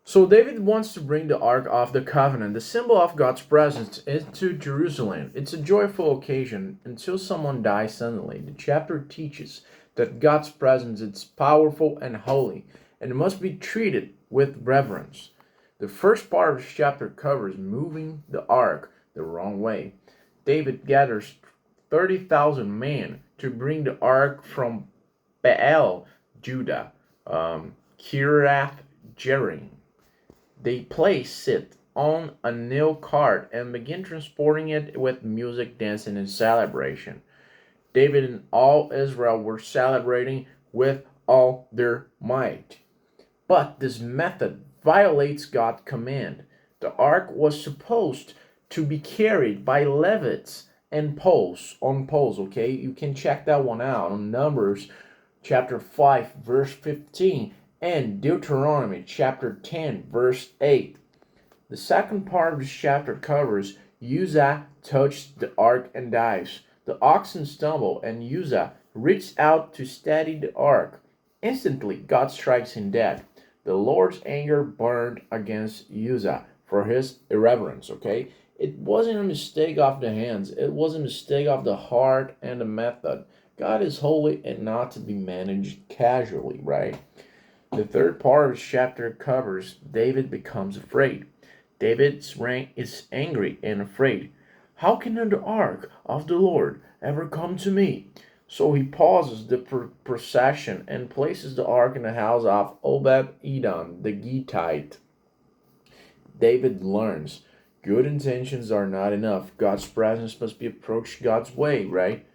So David wants to bring the Ark of the Covenant, the symbol of God's presence, into Jerusalem. It's a joyful occasion until someone dies suddenly. The chapter teaches that God's presence is powerful and holy and must be treated with reverence. The first part of the chapter covers moving the Ark the wrong way. David gathers 30,000 men to bring the Ark from Baal, Judah, Kiriath Jearim. They place it on a nail cart and begin transporting it with music, dancing, and celebration. David and all Israel were celebrating with all their might. But this method violates God's command. The ark was supposed to be carried by Levites and poles on poles, okay? You can check that one out on Numbers chapter 5 verse 15 and Deuteronomy chapter 10 verse 8. The second part of this chapter covers Uzzah touched the ark and dies. The oxen stumble and Uzzah reaches out to steady the ark. Instantly, God strikes him dead. The Lord's anger burned against Uzzah for his irreverence, okay? It wasn't a mistake of the hands, it was a mistake of the heart and the method. God is holy and not to be managed casually, right? The third part of the chapter covers David becomes afraid. David's rank is angry and afraid. How can the ark of the Lord ever come to me? So he pauses the procession and places the ark in the house of Obed Edom the Gittite. David learns good intentions are not enough. God's presence must be approached God's way, right?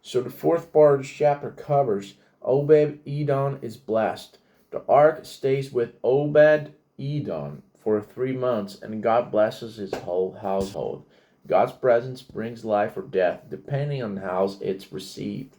So the fourth part of the chapter covers Obed Edom is blessed. The ark stays with Obed Edom for 3 months, and God blesses his whole household. God's presence brings life or death, depending on how it's received.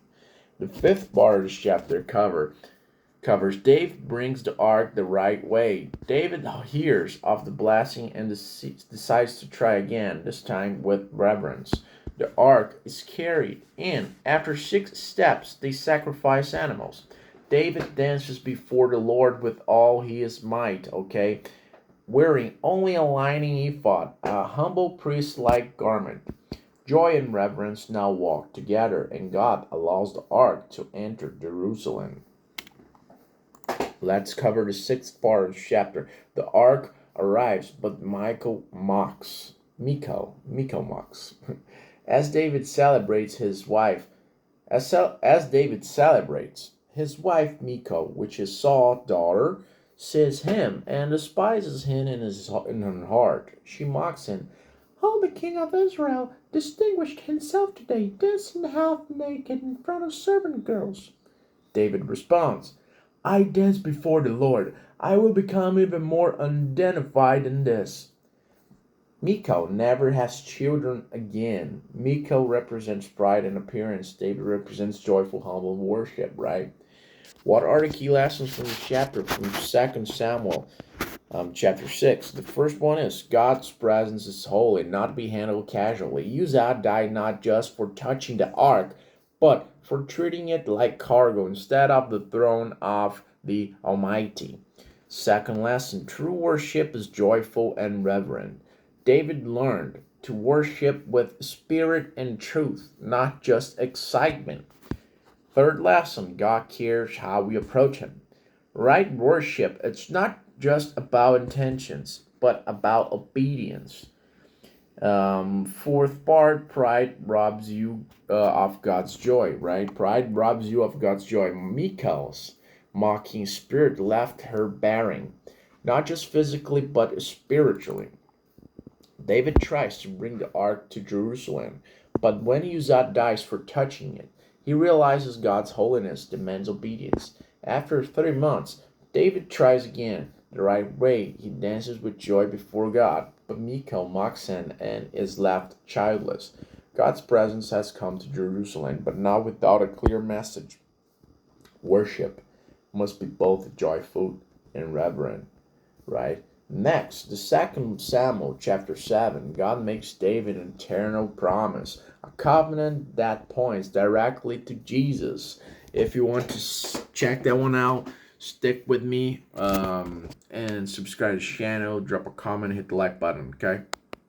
The fifth part of this chapter covers David brings the ark the right way. David hears of the blessing and decides to try again, this time with reverence. The ark is carried in. After 6 steps, they sacrifice animals. David dances before the Lord with all his might, okay? Wearing only a lining ephod, a humble priest-like garment. Joy and reverence now walk together, and God allows the ark to enter Jerusalem. Let's cover the sixth part of the chapter. The ark arrives, but Michal mocks. As David celebrates his wife, as David celebrates, his wife Michal, which is Saul's daughter, sees him and despises him in her heart. She mocks him. How the king of Israel distinguished himself today, dancing half naked in front of servant girls. David responds, I dance before the Lord. I will become even more undignified than this. Michal never has children again. Michal represents pride and appearance. David represents joyful, humble worship, right? What are the key lessons from this chapter from 2 Samuel chapter 6? The first one is God's presence is holy, not to be handled casually. Uzzah died not just for touching the ark, but for treating it like cargo instead of the throne of the Almighty. Second lesson, true worship is joyful and reverent. David learned to worship with spirit and truth, not just excitement. Third lesson, God cares how we approach Him. Right worship, it's not just about intentions, but about obedience. Fourth part, pride robs you of God's joy, right? Pride robs you of God's joy. Michal's mocking spirit left her barren, not just physically, but spiritually. David tries to bring the ark to Jerusalem, but when Uzzah dies for touching it, he realizes God's holiness demands obedience. After 3 months, David tries again the right way. He dances with joy before God, but Michal mocks him and is left childless. God's presence has come to Jerusalem, but not without a clear message. Worship must be both joyful and reverent, right? Next, the second Samuel chapter 7, God makes David an eternal promise, a covenant that points directly to Jesus. If you want to check that one out, Stick with me, and subscribe to the channel, drop a comment, hit the like button, okay?